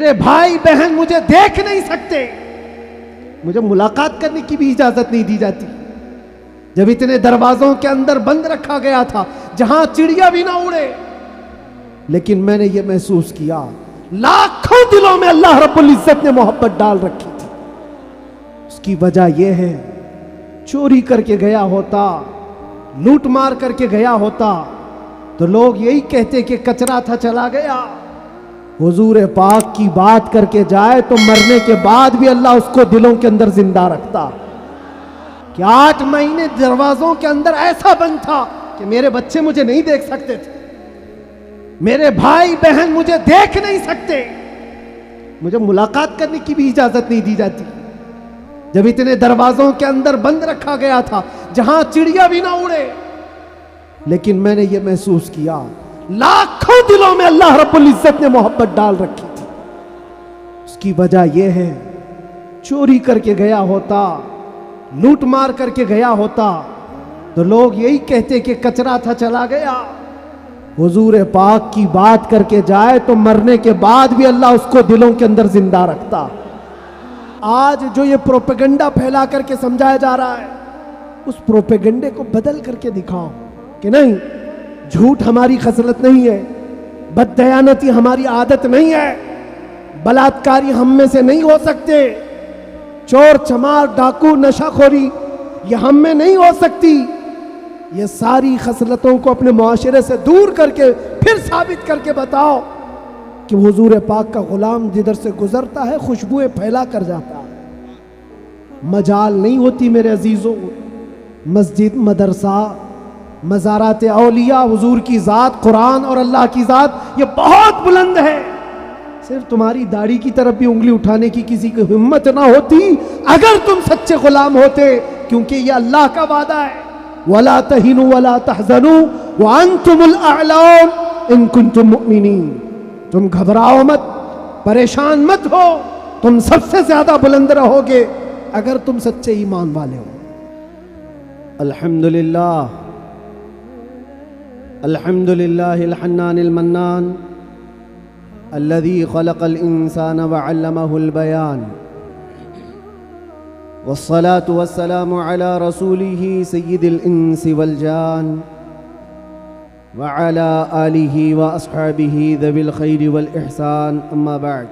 میرے بھائی بہن مجھے دیکھ نہیں سکتے، مجھے ملاقات کرنے کی بھی اجازت نہیں دی جاتی۔ جب اتنے دروازوں کے اندر بند رکھا گیا تھا جہاں چڑیا بھی نہ اڑے، لیکن میں نے یہ محسوس کیا لاکھوں دلوں میں اللہ رب العزت نے محبت ڈال رکھی تھی۔ اس کی وجہ یہ ہے چوری کر کے گیا ہوتا، لوٹ مار کر کے گیا ہوتا تو لوگ یہی کہتے کہ کچرا تھا چلا گیا۔ حضور پاک کی بات کر کے جائے تو مرنے کے بعد بھی اللہ اس کو دلوں کے اندر زندہ رکھتا۔ کہ 8 مہینے دروازوں کے اندر ایسا بند تھا کہ میرے بچے مجھے نہیں دیکھ سکتے تھے، میرے بھائی بہن مجھے دیکھ نہیں سکتے، مجھے ملاقات کرنے کی بھی اجازت نہیں دی جاتی۔ جب اتنے دروازوں کے اندر بند رکھا گیا تھا جہاں چڑیا بھی نہ اڑے، لیکن میں نے یہ محسوس کیا لاکھوں دلوں میں اللہ رب العزت نے محبت ڈال رکھی تھی۔ اس کی وجہ یہ ہے چوری کر کے گیا ہوتا، لوٹ مار کر کے گیا ہوتا تو لوگ یہی کہتے کہ کچرا تھا چلا گیا۔ حضور پاک کی بات کر کے جائے تو مرنے کے بعد بھی اللہ اس کو دلوں کے اندر زندہ رکھتا۔ آج جو یہ پروپیگنڈا پھیلا کر کے سمجھایا جا رہا ہے، اس پروپیگنڈے کو بدل کر کے دکھاؤ کہ نہیں، جھوٹ ہماری خصلت نہیں ہے، بددیانتی ہماری عادت نہیں ہے، بلاتکاری ہم میں سے نہیں ہو سکتے، چور چمار ڈاکو نشہ خوری یہ ہم میں نہیں ہو سکتی۔ یہ ساری خصلتوں کو اپنے معاشرے سے دور کر کے پھر ثابت کر کے بتاؤ کہ حضور پاک کا غلام جدھر سے گزرتا ہے خوشبوئیں پھیلا کر جاتا ہے۔ مجال نہیں ہوتی میرے عزیزوں، مسجد، مدرسہ، مزارات اولیاء، حضور کی ذات، قرآن اور اللہ کی ذات یہ بہت بلند ہے۔ صرف تمہاری داڑھی کی طرف بھی انگلی اٹھانے کی کسی کی ہمت نہ ہوتی اگر تم سچے غلام ہوتے، کیونکہ یہ اللہ کا وعدہ ہے، وَلَا تَهِنُوا وَلَا تَحْزَنُوا وَأَنْتُمُ الْأَعْلَوْنَ إِن كُنتُم مُؤْمِنِينَ۔ تم گھبراؤ مت، پریشان مت ہو، تم سب سے زیادہ بلند رہو گے اگر تم سچے ایمان والے ہو۔ الحمدللہ، الحمدللہ الحنان المنان الذي خلق الإنسان وعلمه البيان، والصلاة والسلام على رسوله سيد الإنس والجان وعلى آله وأصحابه ذوي الخير والإحسان، أما بعد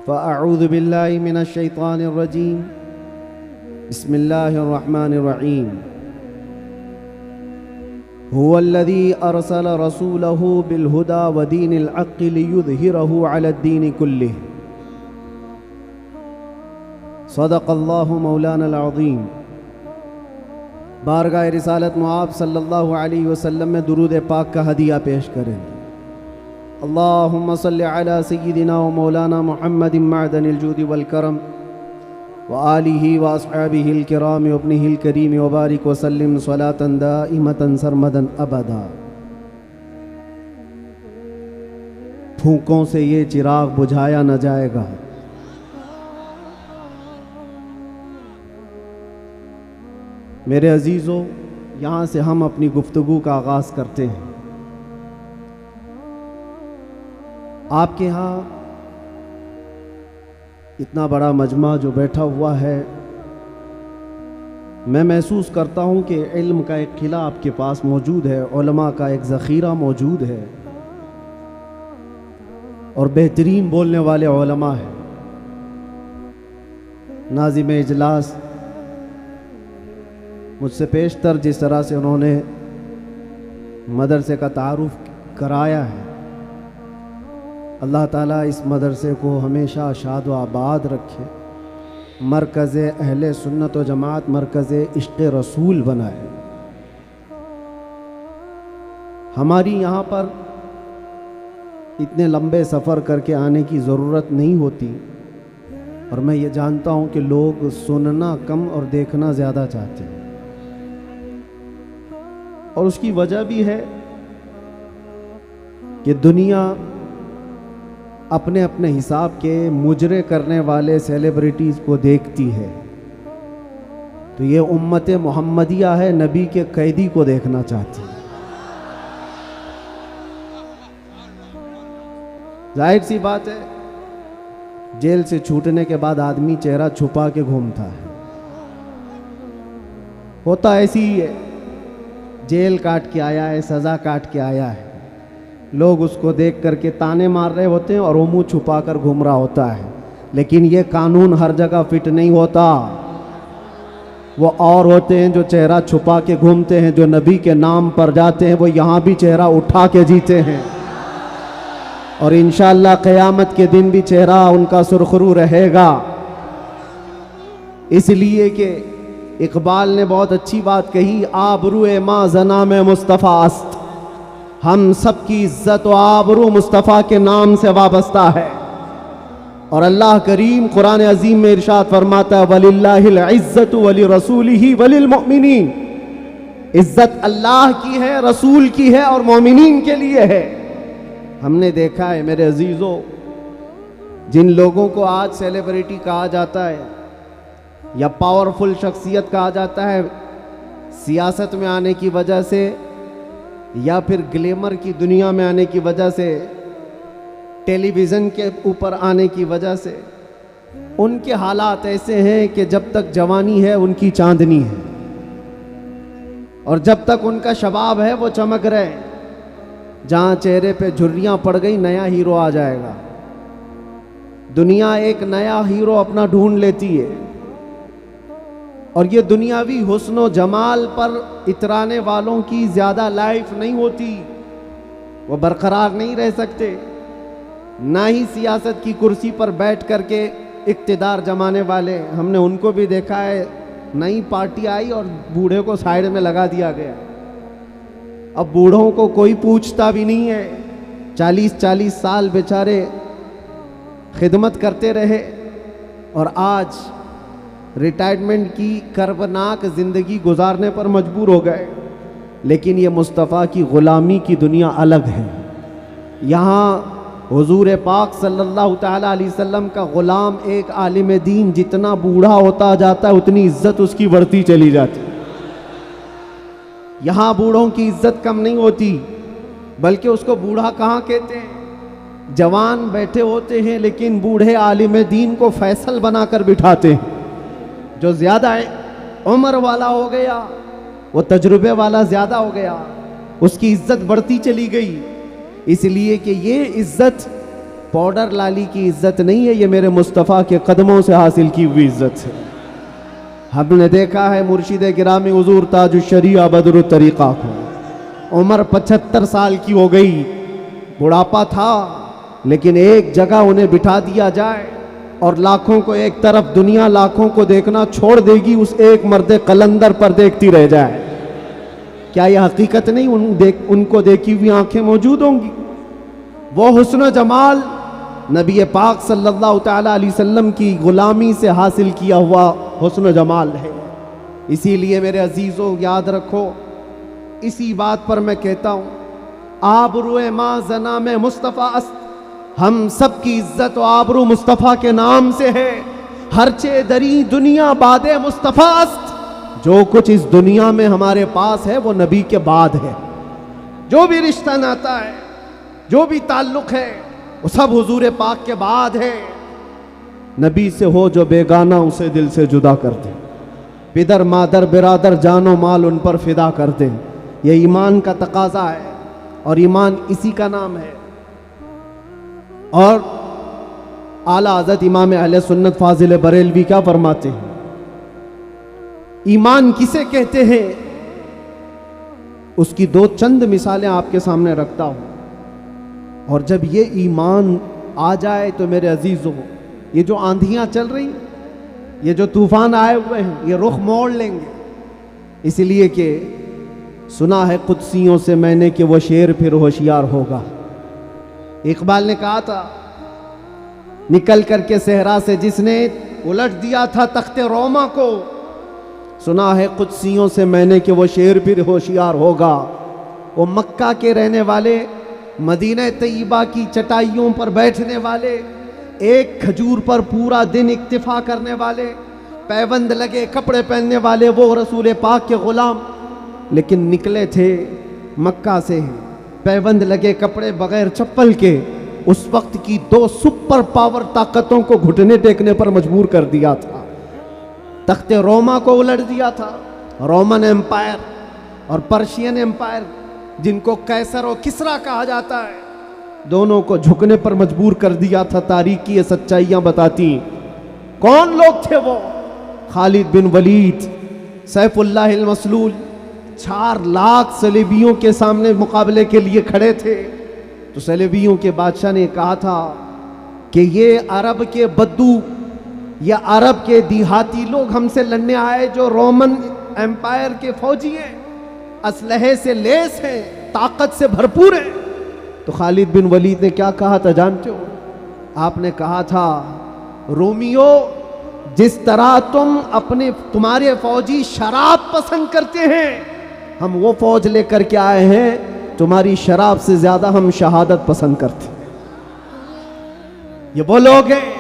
فأعوذ بالله من الشيطان الرجيم، بسم الله الرحمن الرحيم۔ هو الذي أرسل رسوله بالهدى ودين الحق ليظهره على الدين كله، صدق الله مولانا العظيم۔ بارگاہ رسالت معاب صلی اللہ علیہ وسلم میں درود پاک کا ہدیہ پیش کریں۔ اللہم صلی علی سیدنا و مولانا محمد معدن الجود والکرم وآلہ واصحابہ الکرام وابنہ الکریم وبارک وسلم صلاة دائمة سرمدا ابدا۔ پھونکوں سے یہ چراغ بجھایا نہ جائے گا، میرے عزیزو، یہاں سے ہم اپنی گفتگو کا آغاز کرتے ہیں۔ آپ کے ہاں اتنا بڑا مجمع جو بیٹھا ہوا ہے، میں محسوس کرتا ہوں کہ علم کا ایک قلعہ آپ کے پاس موجود ہے، علماء کا ایک ذخیرہ موجود ہے، اور بہترین بولنے والے علماء ہیں۔ ناظم اجلاس مجھ سے پیشتر جس طرح سے انہوں نے مدرسے کا تعارف کرایا ہے، اللہ تعالیٰ اس مدرسے کو ہمیشہ شاد و آباد رکھے، مرکز اہل سنت و جماعت، مرکز عشق رسول بنائے۔ ہماری یہاں پر اتنے لمبے سفر کر کے آنے کی ضرورت نہیں ہوتی، اور میں یہ جانتا ہوں کہ لوگ سننا کم اور دیکھنا زیادہ چاہتے ہیں، اور اس کی وجہ بھی ہے کہ دنیا اپنے اپنے حساب کے مجرے کرنے والے سیلیبریٹیز کو دیکھتی ہے، تو یہ امت محمدیہ ہے، نبی کے قیدی کو دیکھنا چاہتی ہے۔ ظاہر سی بات ہے جیل سے چھوٹنے کے بعد آدمی چہرہ چھپا کے گھومتا ہے، ہوتا ایسی ہی ہے، جیل کاٹ کے آیا ہے، سزا کاٹ کے آیا ہے، لوگ اس کو دیکھ کر کے تانے مار رہے ہوتے ہیں اور وہ منہ چھپا کر گھوم رہا ہوتا ہے، لیکن یہ قانون ہر جگہ فٹ نہیں ہوتا۔ وہ اور ہوتے ہیں جو چہرہ چھپا کے گھومتے ہیں، جو نبی کے نام پر جاتے ہیں، وہ یہاں بھی چہرہ اٹھا کے جیتے ہیں، اور انشاءاللہ قیامت کے دن بھی چہرہ ان کا سرخرو رہے گا۔ اس لیے کہ اقبال نے بہت اچھی بات کہی، آبرو ما زنا میں مصطفیٰ است، ہم سب کی عزت و آبرو مصطفیٰ کے نام سے وابستہ ہے۔ اور اللہ کریم قرآن عظیم میں ارشاد فرماتا ہے وَلِلَّهِ الْعِزَّةُ وَلِرَسُولِهِ وَلِلْمُؤْمِنِينَ، عزت اللہ کی ہے، رسول کی ہے اور مومنین کے لیے ہے۔ ہم نے دیکھا ہے میرے عزیزو، جن لوگوں کو آج سیلیبریٹی کہا جاتا ہے یا پاورفل شخصیت کہا جاتا ہے، سیاست میں آنے کی وجہ سے یا پھر گلیمر کی دنیا میں آنے کی وجہ سے، ٹیلی ویژن کے اوپر آنے کی وجہ سے، ان کے حالات ایسے ہیں کہ جب تک جوانی ہے ان کی چاندنی ہے، اور جب تک ان کا شباب ہے وہ چمک رہے ہیں، جہاں چہرے پہ جھریاں پڑ گئی نیا ہیرو آ جائے گا۔ دنیا ایک نیا ہیرو اپنا ڈھونڈ لیتی ہے، اور یہ دنیاوی حسن و جمال پر اترانے والوں کی زیادہ لائف نہیں ہوتی، وہ برقرار نہیں رہ سکتے، نہ ہی سیاست کی کرسی پر بیٹھ کر کے اقتدار جمانے والے۔ ہم نے ان کو بھی دیکھا ہے، نئی پارٹی آئی اور بوڑھے کو سائیڈ میں لگا دیا گیا، اب بوڑھوں کو کوئی پوچھتا بھی نہیں ہے، 40 سال بیچارے خدمت کرتے رہے اور آج ریٹائرمنٹ کی کربناک زندگی گزارنے پر مجبور ہو گئے۔ لیکن یہ مصطفیٰ کی غلامی کی دنیا الگ ہے۔ یہاں حضور پاک صلی اللہ تعالیٰ علیہ وسلم کا غلام ایک عالم دین جتنا بوڑھا ہوتا جاتا ہے اتنی عزت اس کی بڑھتی چلی جاتی۔ یہاں بوڑھوں کی عزت کم نہیں ہوتی، بلکہ اس کو بوڑھا کہاں کہتے ہیں؟ جوان بیٹھے ہوتے ہیں لیکن بوڑھے عالم دین کو فیصل بنا کر بٹھاتے ہیں۔ جو زیادہ عمر والا ہو گیا، وہ تجربے والا زیادہ ہو گیا، اس کی عزت بڑھتی چلی گئی، اس لیے کہ یہ عزت پاؤڈر لالی کی عزت نہیں ہے، یہ میرے مصطفیٰ کے قدموں سے حاصل کی ہوئی عزت ہے۔ ہم نے دیکھا ہے مرشد گرامی حضور تاج الشریعہ بدر الطریقہ کو، عمر 75 سال کی ہو گئی، بڑھاپا تھا، لیکن ایک جگہ انہیں بٹھا دیا جائے اور لاکھوں کو ایک طرف، دنیا لاکھوں کو دیکھنا چھوڑ دے گی، اس ایک مرد قلندر پر دیکھتی رہ جائے۔ کیا یہ حقیقت نہیں؟ ان کو دیکھی ہوئی آنکھیں موجود ہوں گی۔ وہ حسن و جمال نبی پاک صلی اللہ تعالیٰ علیہ وسلم کی غلامی سے حاصل کیا ہوا حسن و جمال ہے۔ اسی لیے میرے عزیزوں یاد رکھو، اسی بات پر میں کہتا ہوں، آبرو ما زنا میں مصطفیٰ است، ہم سب کی عزت و آبرو مصطفیٰ کے نام سے ہے۔ ہرچے دری دنیا باد مصطفیٰ است، جو کچھ اس دنیا میں ہمارے پاس ہے وہ نبی کے بعد ہے۔ جو بھی رشتہ ناتا ہے، جو بھی تعلق ہے، وہ سب حضور پاک کے بعد ہے۔ نبی سے ہو جو بیگانہ اسے دل سے جدا کر دے، پدر مادر برادر جان و مال ان پر فدا کر دے۔ یہ ایمان کا تقاضا ہے، اور ایمان اسی کا نام ہے۔ اور اعلیٰ حضرت امام اہل سنت فاضل بریلوی کیا فرماتے ہیں؟ ایمان کسے کہتے ہیں؟ اس کی دو چند مثالیں آپ کے سامنے رکھتا ہوں، اور جب یہ ایمان آ جائے تو میرے عزیزوں، یہ جو آندھیاں چل رہی، یہ جو طوفان آئے ہوئے ہیں، یہ رخ موڑ لیں گے۔ اس لیے کہ سنا ہے قدسیوں سے میں نے کہ وہ شیر پھر ہوشیار ہوگا۔ اقبال نے کہا تھا، نکل کر کے صحرا سے جس نے الٹ دیا تھا تخت روما کو، سنا ہے قدسیوں سے میں نے کہ وہ شیر پھر ہوشیار ہوگا۔ وہ مکہ کے رہنے والے، مدینہ طیبہ کی چٹائیوں پر بیٹھنے والے، ایک کھجور پر پورا دن اکتفا کرنے والے، پیوند لگے کپڑے پہننے والے، وہ رسول پاک کے غلام، لیکن نکلے تھے مکہ سے پیوند لگے کپڑے بغیر چپل کے، اس وقت کی 2 سپر پاور طاقتوں کو گھٹنے ٹیکنے پر مجبور کر دیا تھا۔ تخت روما کو الٹ دیا تھا، رومن ایمپائر اور پرشین ایمپائر، جن کو قیصر و کسریٰ کہا جاتا ہے، دونوں کو جھکنے پر مجبور کر دیا تھا۔ تاریخ کی یہ سچائیاں بتاتی ہیں۔ کون لوگ تھے وہ؟ خالد بن ولید، سیف اللہ المسلول، 4 لاکھ صلیبیوں کے سامنے مقابلے کے لیے کھڑے تھے۔ تو صلیبیوں کے بادشاہ نے کہا تھا کہ یہ عرب کے بدو یا عرب کے دیہاتی لوگ ہم سے لڑنے آئے، جو رومن ایمپائر کے فوجی ہیں، اسلحے سے لیس ہیں، طاقت سے بھرپور ہیں۔ تو خالد بن ولید نے کیا کہا تھا جانتے ہو؟ آپ نے کہا تھا، رومیو، جس طرح تمہارے فوجی شراب پسند کرتے ہیں، ہم وہ فوج لے کر کے آئے ہیں، تمہاری شراب سے زیادہ ہم شہادت پسند کرتے ہیں۔ یہ وہ لوگ ہیں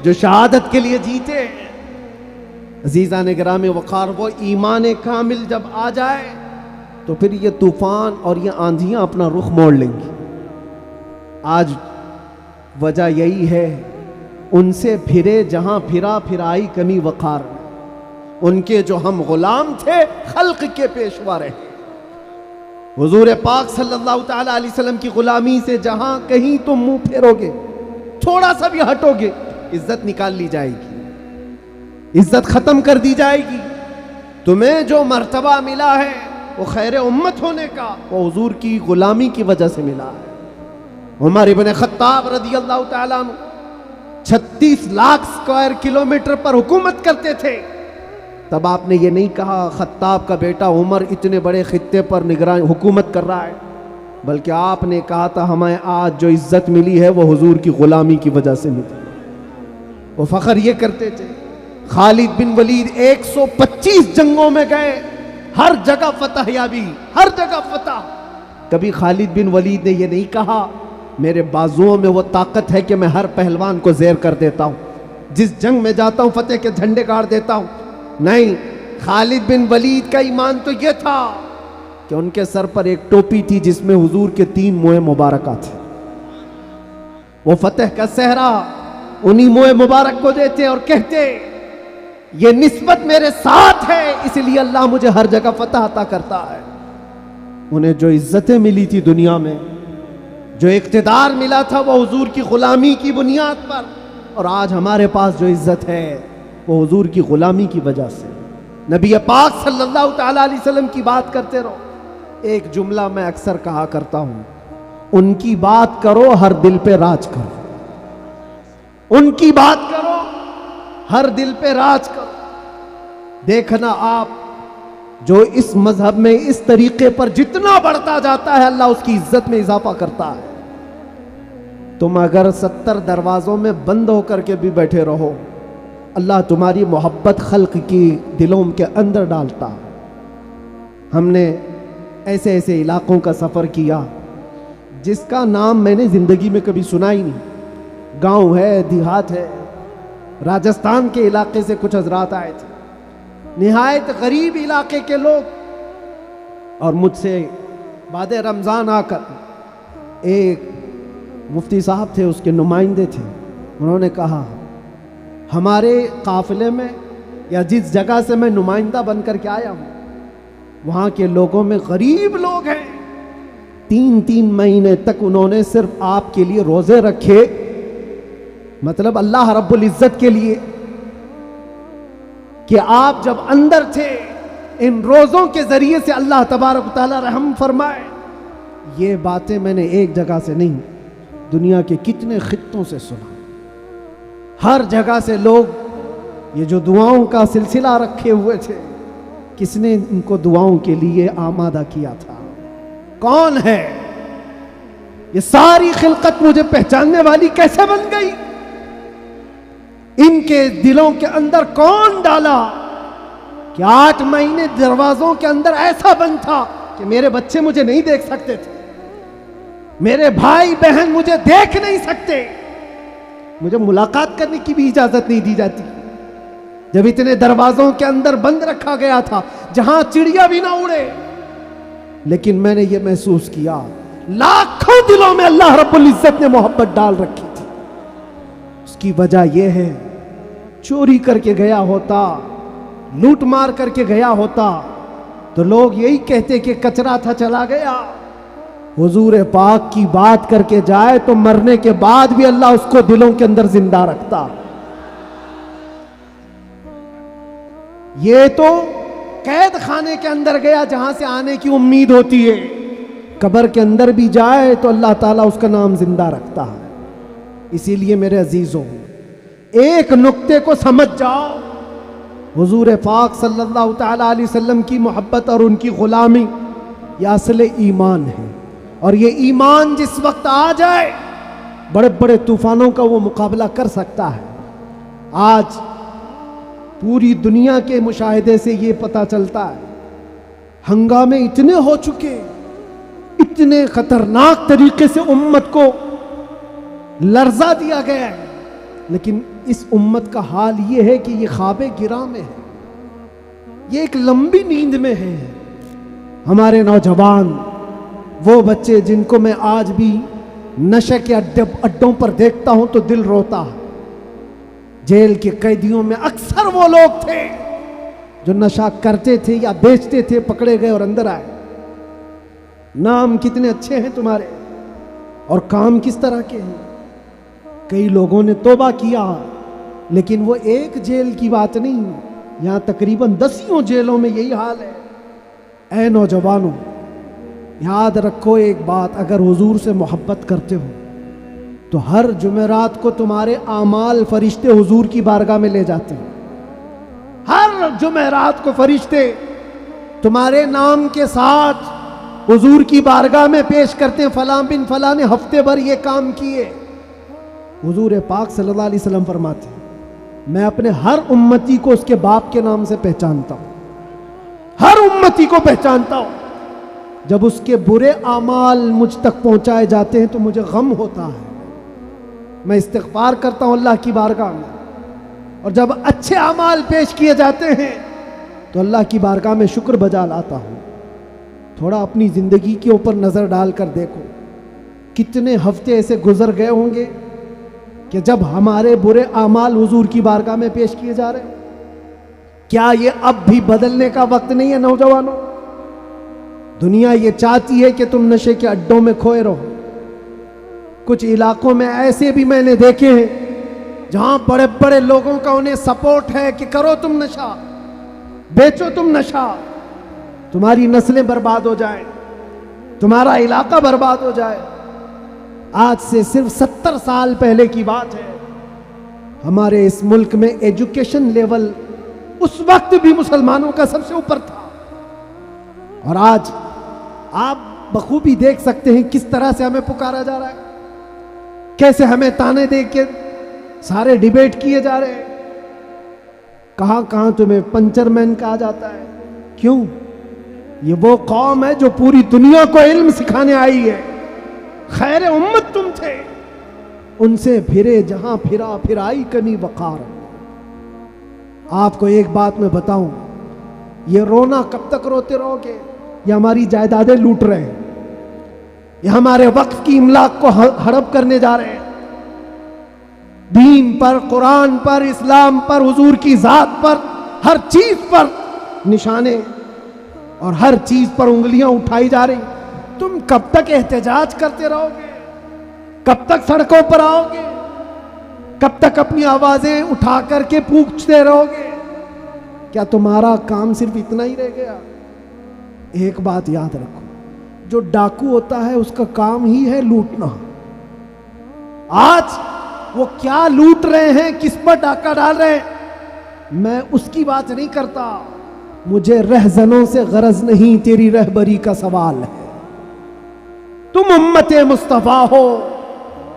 جو شہادت کے لیے جیتے ہیں۔ عزیزان گرامی وقار، وہ ایمان کامل جب آ جائے تو پھر یہ طوفان اور یہ آندھیاں اپنا رخ موڑ لیں گی۔ آج وجہ یہی ہے، ان سے پھرے جہاں پھرا پھرائی کمی وقار، ان کے جو ہم غلام تھے خلق کے پیشوا رہے۔ حضور پاک صلی اللہ تعالی علیہ وسلم کی غلامی سے جہاں کہیں تم منہ پھیرو گے، تھوڑا سا بھی ہٹو گے، عزت نکال لی جائے گی، عزت ختم کر دی جائے گی۔ تمہیں جو مرتبہ ملا ہے وہ خیر امت ہونے کا، وہ حضور کی غلامی کی وجہ سے ملا ہے۔ عمر ابن خطاب رضی اللہ تعالیٰ عنہ 36 لاکھ اسکوائر کلومیٹر پر حکومت کرتے تھے۔ تب آپ نے یہ نہیں کہا خطاب کا بیٹا عمر اتنے بڑے خطے پر نگران حکومت کر رہا ہے، بلکہ آپ نے کہا تھا ہمیں آج جو عزت ملی ہے وہ حضور کی غلامی کی وجہ سے ملی۔ وہ فخر یہ کرتے تھے۔ خالد بن ولید 125 جنگوں میں گئے، ہر جگہ فتح یابی، ہر جگہ فتح۔ کبھی خالد بن ولید نے یہ نہیں کہا میرے بازوؤں میں وہ طاقت ہے کہ میں ہر پہلوان کو زیر کر دیتا ہوں، جس جنگ میں جاتا ہوں فتح کے جھنڈے گاڑ دیتا ہوں۔ نہیں، خالد بن ولید کا ایمان تو یہ تھا کہ ان کے سر پر ایک ٹوپی تھی جس میں حضور کے 3 موئے مبارکہ تھے۔ وہ فتح کا صحرا انہی موئے مبارک کو دیتے اور کہتے یہ نسبت میرے ساتھ ہے، اس لیے اللہ مجھے ہر جگہ فتح عطا کرتا ہے۔ انہیں جو عزتیں ملی تھی دنیا میں، جو اقتدار ملا تھا، وہ حضور کی غلامی کی بنیاد پر، اور آج ہمارے پاس جو عزت ہے وہ حضور کی غلامی کی وجہ سے۔ نبی پاک صلی اللہ تعالی علیہ وسلم کی بات کرتے رہو۔ ایک جملہ میں اکثر کہا کرتا ہوں، ان کی بات کرو ہر دل پہ راج کرو، ان کی بات کرو ہر دل پہ راج کرو۔ دیکھنا آپ جو اس مذہب میں اس طریقے پر جتنا بڑھتا جاتا ہے اللہ اس کی عزت میں اضافہ کرتا ہے۔ تم اگر 70 دروازوں میں بند ہو کر کے بھی بیٹھے رہو، اللہ تمہاری محبت خلق کی دلوں کے اندر ڈالتا۔ ہم نے ایسے ایسے علاقوں کا سفر کیا جس کا نام میں نے زندگی میں کبھی سنا ہی نہیں، گاؤں ہے، دیہات ہے۔ راجستھان کے علاقے سے کچھ حضرات آئے تھے، نہایت غریب علاقے کے لوگ، اور مجھ سے بعد رمضان آ کر ایک مفتی صاحب تھے، اس کے نمائندے تھے، انہوں نے کہا ہمارے قافلے میں یا جس جگہ سے میں نمائندہ بن کر کے آیا ہوں وہاں کے لوگوں میں غریب لوگ ہیں، 3 مہینے تک انہوں نے صرف آپ کے لیے روزے رکھے، مطلب اللہ رب العزت کے لیے، کہ آپ جب اندر تھے ان روزوں کے ذریعے سے اللہ تبارک و تعالی رحم فرمائے۔ یہ باتیں میں نے ایک جگہ سے نہیں، دنیا کے کتنے خطوں سے سنا۔ ہر جگہ سے لوگ یہ جو دعاؤں کا سلسلہ رکھے ہوئے تھے، کس نے ان کو دعاؤں کے لیے آمادہ کیا تھا؟ کون ہے؟ یہ ساری خلقت مجھے پہچاننے والی کیسے بن گئی؟ ان کے دلوں کے اندر کون ڈالا کہ 8 مہینے دروازوں کے اندر ایسا بند تھا کہ میرے بچے مجھے نہیں دیکھ سکتے تھے، میرے بھائی بہن مجھے دیکھ نہیں سکتے، مجھے ملاقات کرنے کی بھی اجازت نہیں دی جاتی۔ جب اتنے دروازوں کے اندر بند رکھا گیا تھا جہاں چڑیا بھی نہ اڑے، لیکن میں نے یہ محسوس کیا لاکھوں کیوں دلوں میں اللہ رب العزت نے محبت ڈال رکھی تھی؟ اس کی وجہ یہ ہے، چوری کر کے گیا ہوتا، لوٹ مار کر کے گیا ہوتا تو لوگ یہی کہتے کہ کچرا تھا چلا گیا۔ حضور پاک کی بات کر کے جائے تو مرنے کے بعد بھی اللہ اس کو دلوں کے اندر زندہ رکھتا۔ یہ تو قید خانے کے اندر گیا جہاں سے آنے کی امید ہوتی ہے، قبر کے اندر بھی جائے تو اللہ تعالیٰ اس کا نام زندہ رکھتا ہے۔ اسی لیے میرے عزیزوں، ایک نقطے کو سمجھ جاؤ، حضور پاک صلی اللہ تعالیٰ علیہ وسلم کی محبت اور ان کی غلامی یہ اصل ایمان ہے، اور یہ ایمان جس وقت آ جائے بڑے بڑے طوفانوں کا وہ مقابلہ کر سکتا ہے۔ آج پوری دنیا کے مشاہدے سے یہ پتہ چلتا ہے، ہنگامے اتنے ہو چکے، اتنے خطرناک طریقے سے امت کو لرزا دیا گیا ہے، لیکن اس امت کا حال یہ ہے کہ یہ خواب گراں میں ہے، یہ ایک لمبی نیند میں ہے۔ ہمارے نوجوان، وہ بچے جن کو میں آج بھی نشے کے اڈوں پر دیکھتا ہوں تو دل روتا ہے۔ جیل کے قیدیوں میں اکثر وہ لوگ تھے جو نشہ کرتے تھے یا بیچتے تھے، پکڑے گئے اور اندر آئے۔ نام کتنے اچھے ہیں تمہارے اور کام کس طرح کے ہیں۔ کئی لوگوں نے توبہ کیا، لیکن وہ ایک جیل کی بات نہیں، یہاں تقریباً 10 جیلوں میں یہی حال ہے۔ اے نوجوانوں، یاد رکھو ایک بات، اگر حضور سے محبت کرتے ہو تو ہر جمعرات کو تمہارے اعمال فرشتے حضور کی بارگاہ میں لے جاتے ہیں۔ ہر جمعرات کو فرشتے تمہارے نام کے ساتھ حضور کی بارگاہ میں پیش کرتے ہیں، فلاں بن فلاں نے ہفتے بھر یہ کام کیے۔ حضور پاک صلی اللہ علیہ وسلم فرماتے ہیں، میں اپنے ہر امتی کو اس کے باپ کے نام سے پہچانتا ہوں، ہر امتی کو پہچانتا ہوں۔ جب اس کے برے اعمال مجھ تک پہنچائے جاتے ہیں تو مجھے غم ہوتا ہے، میں استغفار کرتا ہوں اللہ کی بارگاہ میں، اور جب اچھے اعمال پیش کیے جاتے ہیں تو اللہ کی بارگاہ میں شکر بجا لاتا ہوں۔ تھوڑا اپنی زندگی کے اوپر نظر ڈال کر دیکھو، کتنے ہفتے ایسے گزر گئے ہوں گے کہ جب ہمارے برے اعمال حضور کی بارگاہ میں پیش کیے جا رہے ہیں۔ کیا یہ اب بھی بدلنے کا وقت نہیں ہے نوجوانوں؟ دنیا یہ چاہتی ہے کہ تم نشے کے اڈوں میں کھوئے رہو۔ کچھ علاقوں میں ایسے بھی میں نے دیکھے ہیں جہاں بڑے بڑے لوگوں کا انہیں سپورٹ ہے کہ کرو تم نشہ، بیچو تم نشہ، تمہاری نسلیں برباد ہو جائیں، تمہارا علاقہ برباد ہو جائے۔ آج سے صرف 70 سال پہلے کی بات ہے، ہمارے اس ملک میں ایجوکیشن لیول اس وقت بھی مسلمانوں کا سب سے اوپر تھا، اور آج آپ بخوبی دیکھ سکتے ہیں کس طرح سے ہمیں پکارا جا رہا ہے، کیسے ہمیں تانے دے کے سارے ڈیبیٹ کیے جا رہے ہیں۔ کہاں کہاں تمہیں پنچر مین کہا جاتا ہے۔ کیوں؟ یہ وہ قوم ہے جو پوری دنیا کو علم سکھانے آئی ہے، خیر امت تم تھے، ان سے پھرے جہاں پھرا پھر آئی کمی وقار۔ آپ کو ایک بات میں بتاؤں، یہ رونا کب تک روتے رہو گے؟ یہ ہماری جائیدادیں لوٹ رہے ہیں، یہ ہمارے وقف کی املاک کو ہڑپ کرنے جا رہے ہیں۔ دین پر، قرآن پر، اسلام پر، حضور کی ذات پر، ہر چیز پر نشانے اور ہر چیز پر انگلیاں اٹھائی جا رہی۔ تم کب تک احتجاج کرتے رہو گے؟ کب تک سڑکوں پر آؤ گے؟ کب تک اپنی آوازیں اٹھا کر کے پوچھتے رہو گے؟ کیا تمہارا کام صرف اتنا ہی رہ گیا؟ ایک بات یاد رکھو، جو ڈاکو ہوتا ہے اس کا کام ہی ہے لوٹنا۔ آج وہ کیا لوٹ رہے ہیں، کس پر ڈاکہ ڈال رہے ہیں، میں اس کی بات نہیں کرتا۔ مجھے رہزنوں سے غرض نہیں، تیری رہبری کا سوال ہے۔ تم امت مصطفیٰ ہو،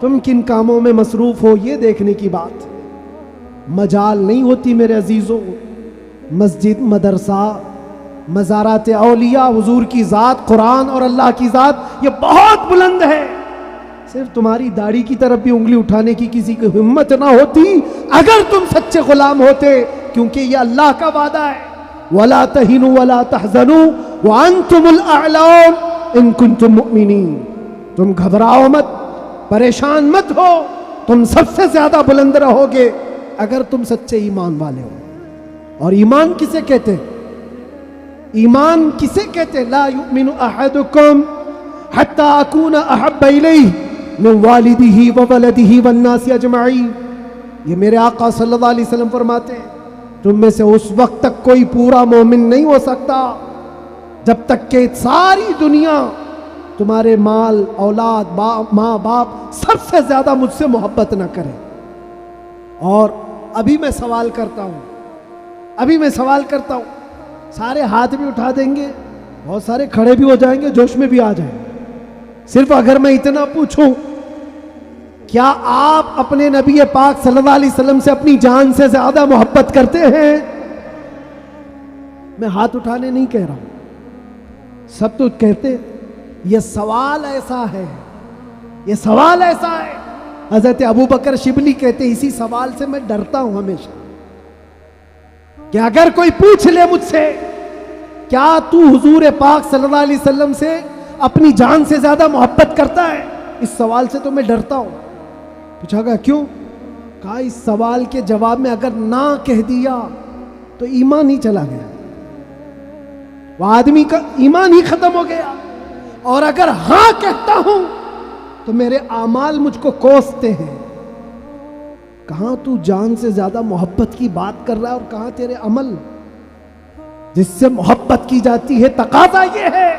تم کن کاموں میں مصروف ہو، یہ دیکھنے کی بات ہے۔ مجال نہیں ہوتی میرے عزیزوں، مسجد، مدرسہ، مزارات اولیاء، حضور کی ذات، قرآن اور اللہ کی ذات یہ بہت بلند ہے۔ صرف تمہاری داڑھی کی طرف بھی انگلی اٹھانے کی کسی کی ہمت نہ ہوتی اگر تم سچے غلام ہوتے، کیونکہ یہ اللہ کا وعدہ ہے، وَلَا تَهِنُوا وَلَا تَحْزَنُوا وَأَنْتُمُ الْأَعْلَوْنَ إِن كُنتُم مُؤْمِنِينَ۔ تم گھبراؤ مت، پریشان مت ہو، تم سب سے زیادہ بلند رہو گے اگر تم سچے ایمان والے ہو۔ اور ایمان کسے کہتے؟ ایمان کسے کہتے؟ لا یؤمن احدکم حتی اکون احب الیہ من والدہ وولدہ والناس اجمعین۔ یہ میرے آقا صلی اللہ علیہ وسلم فرماتے ہیں تم میں سے اس وقت تک کوئی پورا مومن نہیں ہو سکتا جب تک کہ ساری دنیا تمہارے مال، اولاد، ماں باپ سب سے زیادہ مجھ سے محبت نہ کرے۔ اور ابھی میں سوال کرتا ہوں، سارے ہاتھ بھی اٹھا دیں گے، بہت سارے کھڑے بھی ہو جائیں گے، جوش میں بھی آ جائیں گے۔ صرف اگر میں اتنا پوچھوں کیا آپ اپنے نبی پاک صلی اللہ علیہ وسلم سے اپنی جان سے زیادہ محبت کرتے ہیں؟ میں ہاتھ اٹھانے نہیں کہہ رہا ہوں، سب تو کہتے۔ یہ سوال ایسا ہے، حضرت ابوبکر شبلی کہتے اسی سوال سے میں ڈرتا ہوں ہمیشہ کہ اگر کوئی پوچھ لے مجھ سے کیا تو حضور پاک صلی اللہ علیہ وسلم سے اپنی جان سے زیادہ محبت کرتا ہے، اس سوال سے تو میں ڈرتا ہوں۔ پوچھا گیا کیوں؟ کہا اس سوال کے جواب میں اگر نہ کہہ دیا تو ایمان ہی چلا گیا، وہ آدمی کا ایمان ہی ختم ہو گیا، اور اگر ہاں کہتا ہوں تو میرے اعمال مجھ کو کوستے ہیں۔ کہاں تو جان سے زیادہ محبت کی بات کر رہا ہے اور کہاں تیرے عمل جس سے محبت کی جاتی ہے۔ تقاضا یہ ہے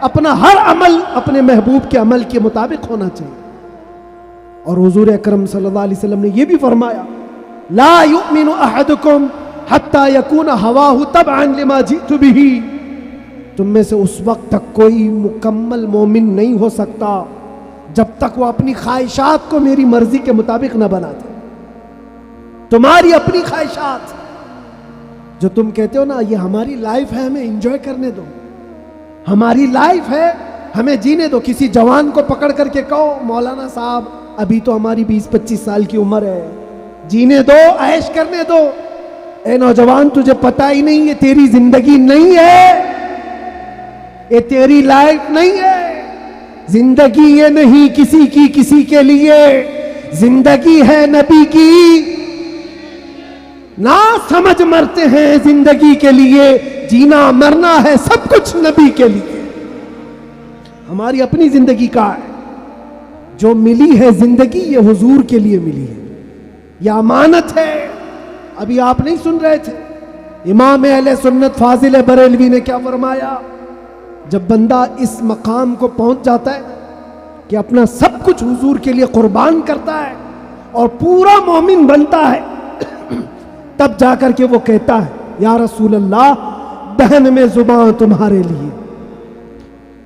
اپنا ہر عمل اپنے محبوب کے عمل کے مطابق ہونا چاہیے۔ اور حضور اکرم صلی اللہ علیہ وسلم نے یہ بھی فرمایا لا یؤمن احدکم حتی یکون ہواہ تبعا لما جئت بہ۔ تم میں سے اس وقت تک کوئی مکمل مومن نہیں ہو سکتا جب تک وہ اپنی خواہشات کو میری مرضی کے مطابق نہ بنا دے۔ تمہاری اپنی خواہشات جو تم کہتے ہو نا یہ ہماری لائف ہے، ہمیں انجوائے کرنے دو، ہماری لائف ہے ہمیں جینے دو۔ کسی جوان کو پکڑ کر کے کہو مولانا صاحب ابھی تو ہماری 20-25 سال کی عمر ہے، جینے دو، عیش کرنے دو۔ اے نوجوان تجھے پتہ ہی نہیں یہ تیری زندگی نہیں ہے، یہ تیری لائف نہیں ہے۔ زندگی یہ نہیں کسی کی کسی کے لیے، زندگی ہے نبی کی۔ نہ سمجھ مرتے ہیں زندگی کے لیے، جینا مرنا ہے سب کچھ نبی کے لیے۔ ہماری اپنی زندگی کا ہے، جو ملی ہے زندگی یہ حضور کے لیے ملی ہے، یہ امانت ہے۔ ابھی آپ نہیں سن رہے تھے امام اہل سنت فاضل بریلوی نے کیا فرمایا؟ جب بندہ اس مقام کو پہنچ جاتا ہے کہ اپنا سب کچھ حضور کے لیے قربان کرتا ہے اور پورا مومن بنتا ہے، تب جا کر کے وہ کہتا ہے یا رسول اللہ دہن میں زبان تمہارے لیے،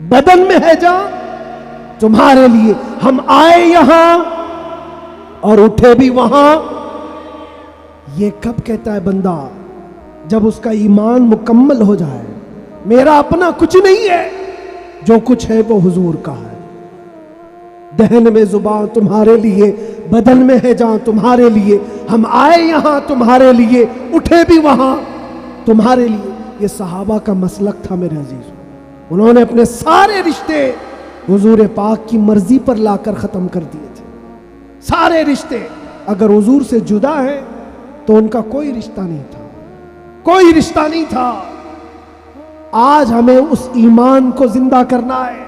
بدن میں ہے جان تمہارے لیے، ہم آئے یہاں اور اٹھے بھی وہاں۔ یہ کب کہتا ہے بندہ؟ جب اس کا ایمان مکمل ہو جائے، میرا اپنا کچھ نہیں ہے، جو کچھ ہے وہ حضور کا ہے۔ دہن میں زبان تمہارے لیے، بدن میں ہے جان تمہارے لیے، ہم آئے یہاں تمہارے لیے، اٹھے بھی وہاں تمہارے لیے۔ یہ صحابہ کا مسلک تھا میرے عزیز، انہوں نے اپنے سارے رشتے حضور پاک کی مرضی پر لا کر ختم کر دیے تھے۔ سارے رشتے اگر حضور سے جدا ہیں تو ان کا کوئی رشتہ نہیں تھا، کوئی رشتہ نہیں تھا۔ آج ہمیں اس ایمان کو زندہ کرنا ہے۔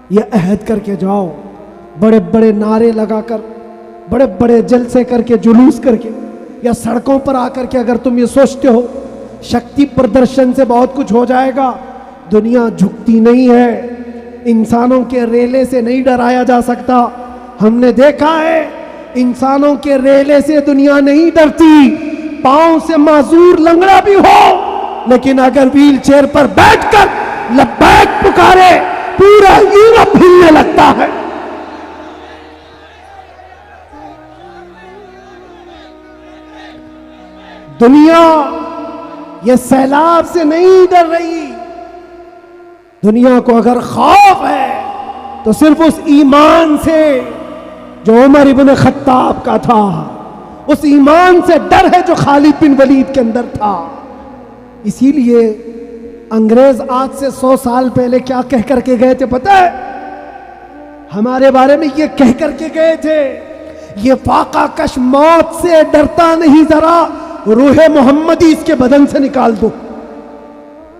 یہ عہد کر کے جاؤ، بڑے بڑے نعرے لگا کر، بڑے بڑے جلسے کر کے، جلوس کر کے، یا سڑکوں پر آ کر کے اگر تم یہ سوچتے ہو شکتی پردرشن سے بہت کچھ ہو جائے گا، دنیا جھکتی نہیں ہے، انسانوں کے ریلے سے نہیں ڈرایا جا سکتا۔ ہم نے دیکھا ہے انسانوں کے ریلے سے دنیا نہیں ڈرتی، پاؤں سے معذور لنگڑا بھی ہو لیکن اگر ویل چیئر پر بیٹھ کر لبیک پکارے پورا یورپ ہلنے لگتا ہے۔ دنیا یہ سیلاب سے نہیں ڈر رہی، دنیا کو اگر خوف ہے تو صرف اس ایمان سے جو عمر ابن خطاب کا تھا، اس ایمان سے ڈر ہے جو خالد بن ولید کے اندر تھا۔ اسی لیے انگریز آج سے 100 سال پہلے کیا کہہ کر کے گئے تھے پتہ ہے؟ ہمارے بارے میں یہ کہہ کر کے گئے تھے، یہ فاقہ کش موت سے ڈرتا نہیں، ذرا روح محمدی اس کے بدن سے نکال دو.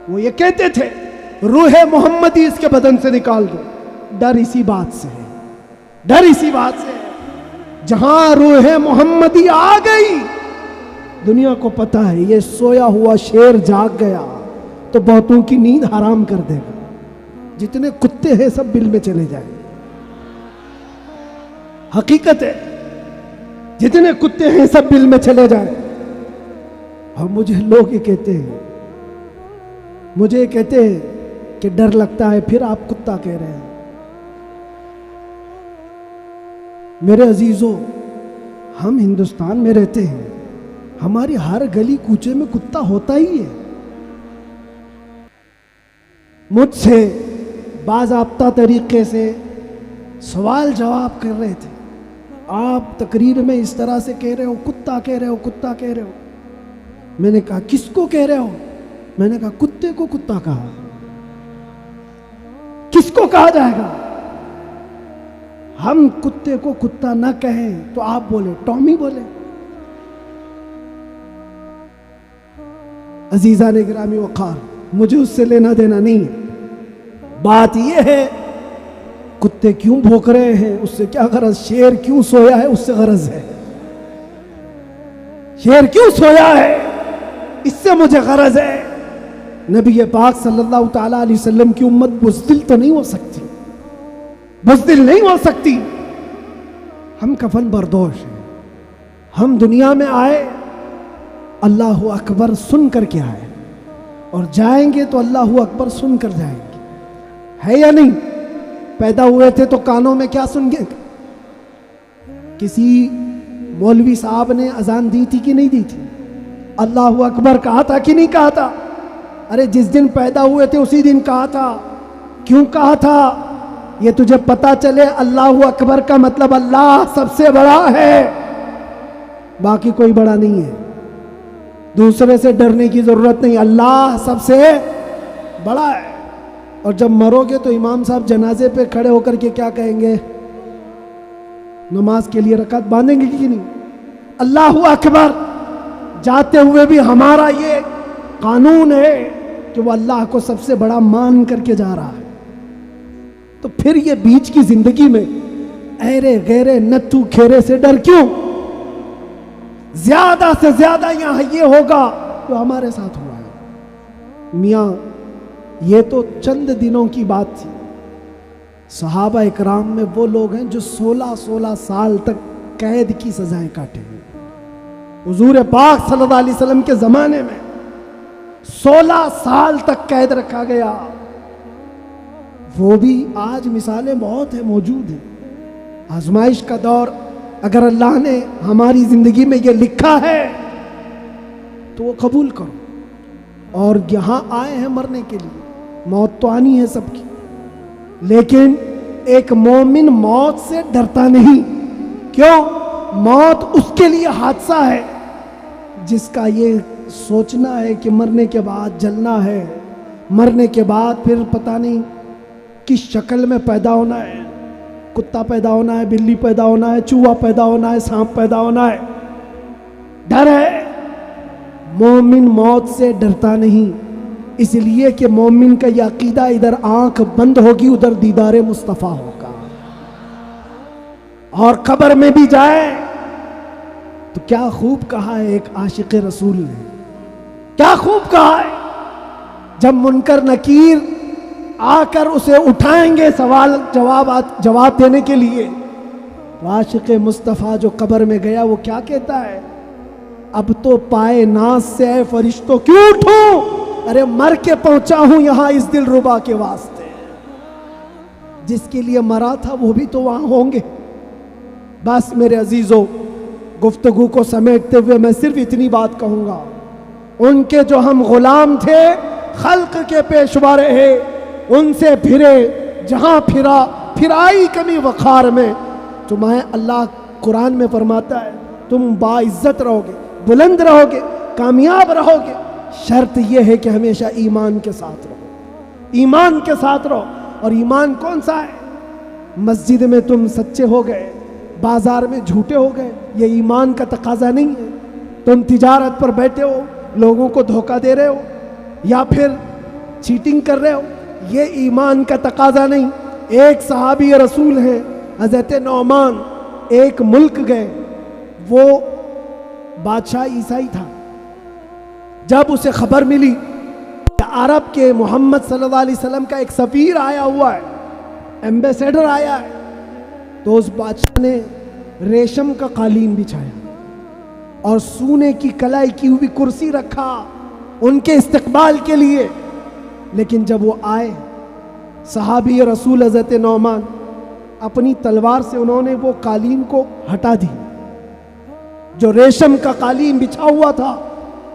وہ یہ کہتے تھے روح محمدی اس کے بدن سے نکال دو. ڈر اسی بات سے ہے، ڈر اسی بات سے ہے. جہاں روح محمدی آ گئی، دنیا کو پتا ہے یہ سویا ہوا شیر جاگ گیا تو بہتوں کی نیند حرام کر دے گا. جتنے کتے ہیں سب بل میں چلے جائیں. حقیقت ہے، جتنے کتے ہیں سب بل میں چلے جائیں. اور مجھے لوگ یہ کہتے ہیں، مجھے کہتے ہیں کہ ڈر لگتا ہے، پھر آپ کتا کہہ رہے ہیں. میرے عزیزوں، ہم ہندوستان میں رہتے ہیں، ہماری ہر گلی کوچے میں کتا ہوتا ہی ہے. مجھ سے باضابطہ طریقے سے سوال جواب کر رہے تھے، آپ تقریر میں اس طرح سے کہہ رہے ہو، کتا کہہ رہے ہو، کتا کہہ رہے ہو. میں نے کہا کس کو کہہ رہے ہو؟ میں نے کہا کتے کو کتا کہا. کس کو کہا جائے گا؟ ہم کتے کو کتا نہ کہیں تو آپ بولے ٹامی بولے. عزیزان گرامی وقار، مجھے اس سے لینا دینا نہیں ہے. بات یہ ہے کتے کیوں بھونک رہے ہیں اس سے کیا غرض، شیر کیوں سویا ہے اس سے غرض ہے. شیر کیوں سویا ہے اس سے مجھے غرض ہے. نبی پاک صلی اللہ تعالیٰ علیہ وسلم کی امت بزدل تو نہیں ہو سکتی، بزدل نہیں ہو سکتی. ہم کفن بردوش ہیں. ہم دنیا میں آئے اللہ اکبر سن کر کے آئے، اور جائیں گے تو اللہ اکبر سن کر جائیں گے. ہے یا نہیں؟ پیدا ہوئے تھے تو کانوں میں کیا سن گے؟ کسی مولوی صاحب نے اذان دی تھی کہ نہیں دی تھی؟ اللہ اکبر کہا تھا کہ نہیں کہا تھا؟ ارے جس دن پیدا ہوئے تھے اسی دن کہا تھا. کیوں کہا تھا؟ یہ تجھے پتا چلے اللہ اکبر کا مطلب اللہ سب سے بڑا ہے، باقی کوئی بڑا نہیں ہے. دوسرے سے ڈرنے کی ضرورت نہیں، اللہ سب سے بڑا ہے. اور جب مرو گے تو امام صاحب جنازے پہ کھڑے ہو کر کے کیا کہیں گے؟ نماز کے لیے رکعت باندھیں گے کہ نہیں؟ اللہ اکبر. جاتے ہوئے بھی ہمارا یہ قانون ہے کہ وہ اللہ کو سب سے بڑا مان کر کے جا رہا ہے. تو پھر یہ بیچ کی زندگی میں ایرے غیرے نتھو کھیرے سے ڈر کیوں؟ زیادہ سے زیادہ یہاں یہ ہوگا جو ہمارے ساتھ ہوا ہے. میاں یہ تو چند دنوں کی بات تھی. صحابہ اکرام میں وہ لوگ ہیں جو 16 سال تک قید کی سزائیں کاٹے ہیں. حضور پاک صلی اللہ علیہ وسلم کے زمانے میں 16 سال تک قید رکھا گیا. وہ بھی آج مثالیں بہت ہیں، موجود ہیں. آزمائش کا دور، اگر اللہ نے ہماری زندگی میں یہ لکھا ہے تو وہ قبول کرو. اور یہاں آئے ہیں مرنے کے لیے، موت تو آنی ہے سب کی، لیکن ایک مومن موت سے ڈرتا نہیں. کیوں؟ موت اس کے لیے حادثہ ہے جس کا یہ سوچنا ہے کہ مرنے کے بعد جلنا ہے، مرنے کے بعد پھر پتہ نہیں کس شکل میں پیدا ہونا ہے. کتا پیدا ہونا ہے، بلی پیدا ہونا ہے، چوہا پیدا ہونا ہے، سانپ پیدا ہونا ہے. ڈر ہے. مومن موت سے ڈرتا نہیں، اس لیے کہ مومن کا یہ عقیدہ ادھر آنکھ بند ہوگی ادھر دیدار مصطفیٰ ہوگا. اور قبر میں بھی جائے تو کیا خوب کہا ہے ایک عاشق رسول نے، کیا خوب کہا ہے. جب منکر نکیر آ کر اسے اٹھائیں گے سوال جواب دینے کے لیے، عاشق مصطفیٰ جو قبر میں گیا وہ کیا کہتا ہے؟ اب تو پائے ناز سے اے فرشتوں کیوں اٹھوں، ارے مر کے پہنچا ہوں یہاں اس دل ربا کے واسطے. جس کے لیے مرا تھا وہ بھی تو وہاں ہوں گے. بس میرے عزیزوں، گفتگو کو سمیٹتے ہوئے میں صرف اتنی بات کہوں گا، ان کے جو ہم غلام تھے، خلق کے پیشوا رہے، ان سے پھرے، جہاں پھرائی کمی وقار میں. تمہیں اللہ قرآن میں فرماتا ہے تم باعزت رہو گے، بلند رہو گے، کامیاب رہو گے. شرط یہ ہے کہ ہمیشہ ایمان کے ساتھ رہو، ایمان کے ساتھ رہو. اور ایمان کون سا ہے؟ مسجد میں تم سچے ہو گئے، بازار میں جھوٹے ہو گئے، یہ ایمان کا تقاضا نہیں ہے۔ تم تجارت پر بیٹھے ہو، لوگوں کو دھوکہ دے رہے ہو یا پھر چیٹنگ کر رہے ہو، یہ ایمان کا تقاضا نہیں۔ ایک صحابی رسول ہیں حضرت نعمان، ایک ملک گئے، وہ بادشاہ عیسائی تھا۔ جب اسے خبر ملی کہ عرب کے محمد صلی اللہ علیہ وسلم کا ایک سفیر آیا ہوا ہے، ایمبیسیڈر آیا ہے، تو اس بادشاہ نے ریشم کا قالین بچھایا اور سونے کی کلائی کی ہوئی کرسی رکھا ان کے استقبال کے لیے۔ لیکن جب وہ آئے، صحابی رسول حضرت نعمان، اپنی تلوار سے انہوں نے وہ قالین کو ہٹا دی، جو ریشم کا قالین بچھا ہوا تھا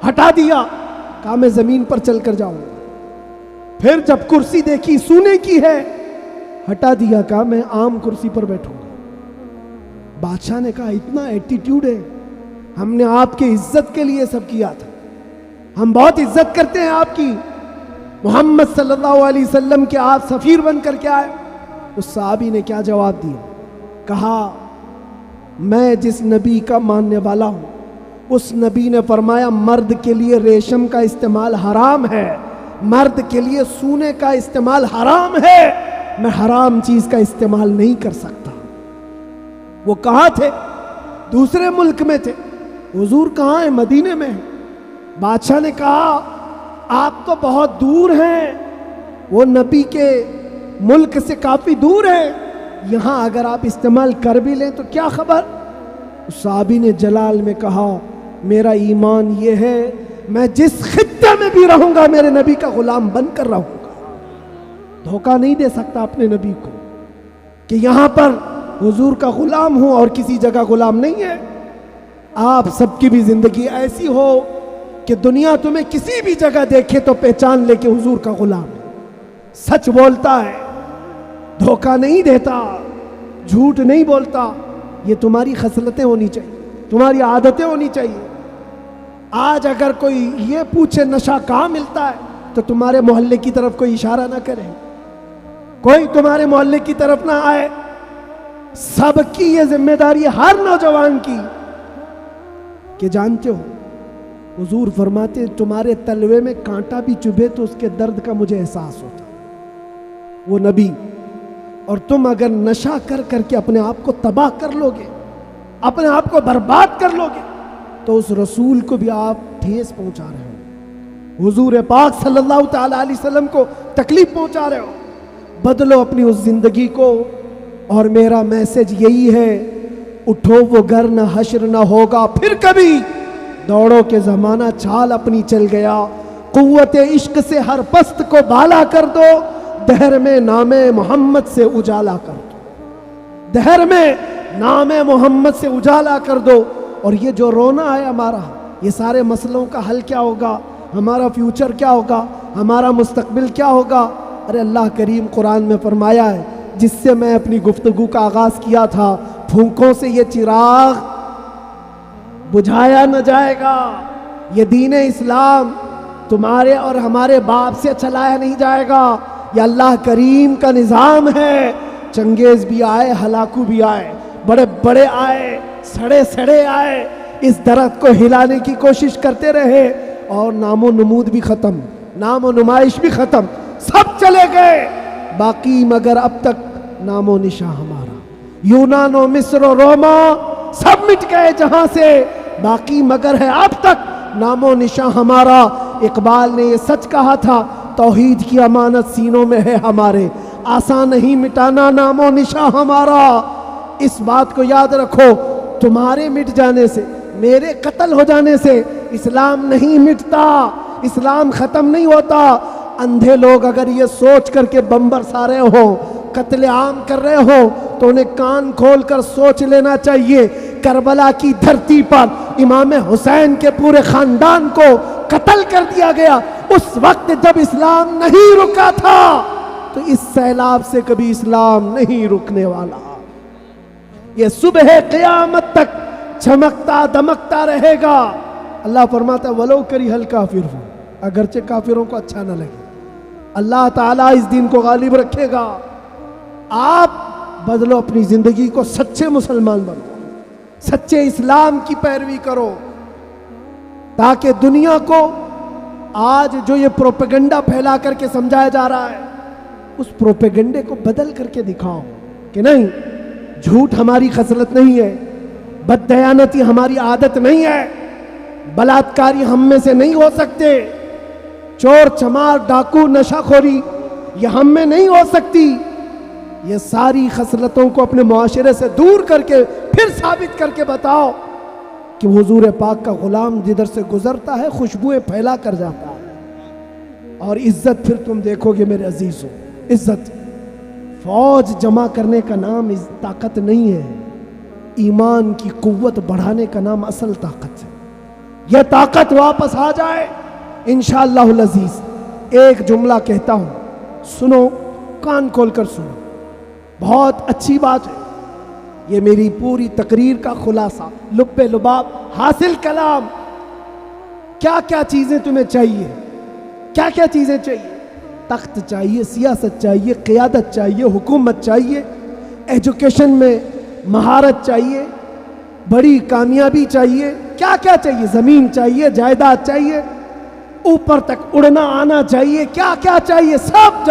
ہٹا دیا، کہا میں زمین پر چل کر جاؤں۔ پھر جب کرسی دیکھی سونے کی ہے، ہٹا دیا، کہا میں عام کرسی پر بیٹھوں گا۔ بادشاہ نے کہا اتنا ایٹیٹیوڈ ہے، ہم نے آپ کے عزت کے لیے سب کیا تھا، ہم بہت عزت کرتے ہیں آپ کی، محمد صلی اللہ علیہ وسلم کے آپ سفیر بن کر کے آئے۔ اس صحابی نے کیا جواب دیا؟ کہا میں جس نبی کا ماننے والا ہوں اس نبی نے فرمایا مرد کے لیے ریشم کا استعمال حرام ہے، مرد کے لیے سونے کا استعمال حرام ہے، میں حرام چیز کا استعمال نہیں کر سکتا۔ وہ کہاں تھے؟ دوسرے ملک میں تھے۔ حضور کہاں ہیں؟ مدینے میں۔ بادشاہ نے کہا آپ تو بہت دور ہیں، وہ نبی کے ملک سے کافی دور ہے، یہاں اگر آپ استعمال کر بھی لیں تو کیا خبر؟ اس صحابی نے جلال میں کہا میرا ایمان یہ ہے میں جس خطے میں بھی رہوں گا میرے نبی کا غلام بن کر رہوں گا، دھوکہ نہیں دے سکتا اپنے نبی کو کہ یہاں پر حضور کا غلام ہوں اور کسی جگہ غلام نہیں ہے۔ آپ سب کی بھی زندگی ایسی ہو کہ دنیا تمہیں کسی بھی جگہ دیکھے تو پہچان لے کہ حضور کا غلام ہے، سچ بولتا ہے، دھوکہ نہیں دیتا، جھوٹ نہیں بولتا۔ یہ تمہاری خصلتیں ہونی چاہیے، تمہاری عادتیں ہونی چاہیے۔ آج اگر کوئی یہ پوچھے نشہ کہاں ملتا ہے تو تمہارے محلے کی طرف کوئی اشارہ نہ کرے، کوئی تمہارے محلے کی طرف نہ آئے۔ سب کی یہ ذمہ داری ہے، ہر نوجوان کی، کہ جانتے ہو حضور فرماتے ہیں تمہارے تلوے میں کانٹا بھی چبھے تو اس کے درد کا مجھے احساس ہوتا۔ وہ نبی، اور تم اگر نشہ کر کر کے اپنے آپ کو تباہ کر لو گے، اپنے آپ کو برباد کر لو گے، تو اس رسول کو بھی آپ ٹھیس پہنچا رہے ہو، حضور پاک صلی اللہ تعالی علیہ وسلم کو تکلیف پہنچا رہے ہو۔ بدلو اپنی اس زندگی کو، اور میرا میسج یہی ہے، اٹھو وہ گر نہ حشر نہ ہوگا پھر کبھی، دوڑو کے زمانہ چھال اپنی چل گیا، قوت عشق سے ہر پست کو بالا کر دو، دہر میں نام محمد سے اجالا کر دو، دہر میں نام محمد سے اجالا کر دو۔ اور یہ جو رونا ہے ہمارا، یہ سارے مسئلوں کا حل کیا ہوگا، ہمارا فیوچر کیا ہوگا، ہمارا مستقبل کیا ہوگا؟ ارے اللہ کریم قرآن میں فرمایا ہے، جس سے میں اپنی گفتگو کا آغاز کیا تھا، پھونکوں سے یہ چراغ بجھایا نہ جائے گا، یہ دین اسلام تمہارے اور ہمارے باپ سے چلایا نہیں جائے گا، یہ اللہ کریم کا نظام ہے۔ چنگیز بھی آئے، ہلاکو بھی آئے، بڑے بڑے آئے، سڑے سڑے آئے، اس درخت کو ہلانے کی کوشش کرتے رہے، اور نام و نمود بھی ختم، نام و نمائش بھی ختم، سب چلے گئے، باقی مگر اب تک نام و نشاں ہمارا، یونان و مصر و روما سب مٹ گئے جہاں سے، باقی مگر ہے اب تک نام و نشاں ہمارا۔ اقبال نے یہ سچ کہا تھا، توحید کی امانت سینوں میں ہے ہمارے، آسان نہیں مٹانا نام و نشاں ہمارا۔ اس بات کو یاد رکھو، تمہارے مٹ جانے سے، میرے قتل ہو جانے سے اسلام نہیں مٹتا، اسلام ختم نہیں ہوتا۔ اندھے لوگ اگر یہ سوچ کر کے بم برسا رہے ہو، قتل عام کر رہے ہو، تو انہیں کان کھول کر سوچ لینا چاہیے، کربلا کی دھرتی پر امام حسین کے پورے خاندان کو قتل کر دیا گیا، اس وقت جب اسلام نہیں رکا تھا، تو اس سیلاب سے کبھی اسلام نہیں رکنے والا، یہ صبح قیامت تک چمکتا دمکتا رہے گا۔ اللہ فرماتا ہے وَلَوْ كَرِهَ الْكَافِرُونَ، اگرچہ کافروں کو اچھا نہ لگے، اللہ تعالیٰ اس دین کو غالب رکھے گا۔ آپ بدلو اپنی زندگی کو, سچے مسلمان بنو, سچے اسلام کی پیروی کرو, تاکہ دنیا کو آج جو یہ پروپیگنڈا پھیلا کر کے سمجھایا جا رہا ہے, اس پروپیگنڈے کو بدل کر کے دکھاؤ کہ نہیں, جھوٹ ہماری خصلت نہیں ہے, بددیانتی ہماری عادت نہیں ہے, بلاتکاری ہم میں سے نہیں ہو سکتے, چور چمار ڈاکو نشہ خوری یہ ہم میں نہیں ہو سکتی. یہ ساری خصلتوں کو اپنے معاشرے سے دور کر کے پھر ثابت کر کے بتاؤ کہ حضور پاک کا غلام جدھر سے گزرتا ہے خوشبوئیں پھیلا کر جاتا ہے. اور عزت پھر تم دیکھو گے میرے عزیزوں, عزت فوج جمع کرنے کا نام طاقت نہیں ہے, ایمان کی قوت بڑھانے کا نام اصل طاقت ہے. یہ طاقت واپس آ جائے انشاءاللہ العزیز. ایک جملہ کہتا ہوں, سنو, کان کھول کر سنو, بہت اچھی بات ہے. یہ میری پوری تقریر کا خلاصہ, لب لباب, حاصل کلام. کیا کیا چیزیں تمہیں چاہیے, کیا کیا چیزیں چاہیے؟ تخت چاہیے, سیاست چاہیے, قیادت چاہیے, حکومت چاہیے, ایجوکیشن میں مہارت چاہیے, بڑی کامیابی چاہیے. کیا کیا چاہیے؟ زمین چاہیے, جائیداد چاہیے, اوپر تک اڑنا آنا چاہیے, کیا کیا چاہیے؟ سب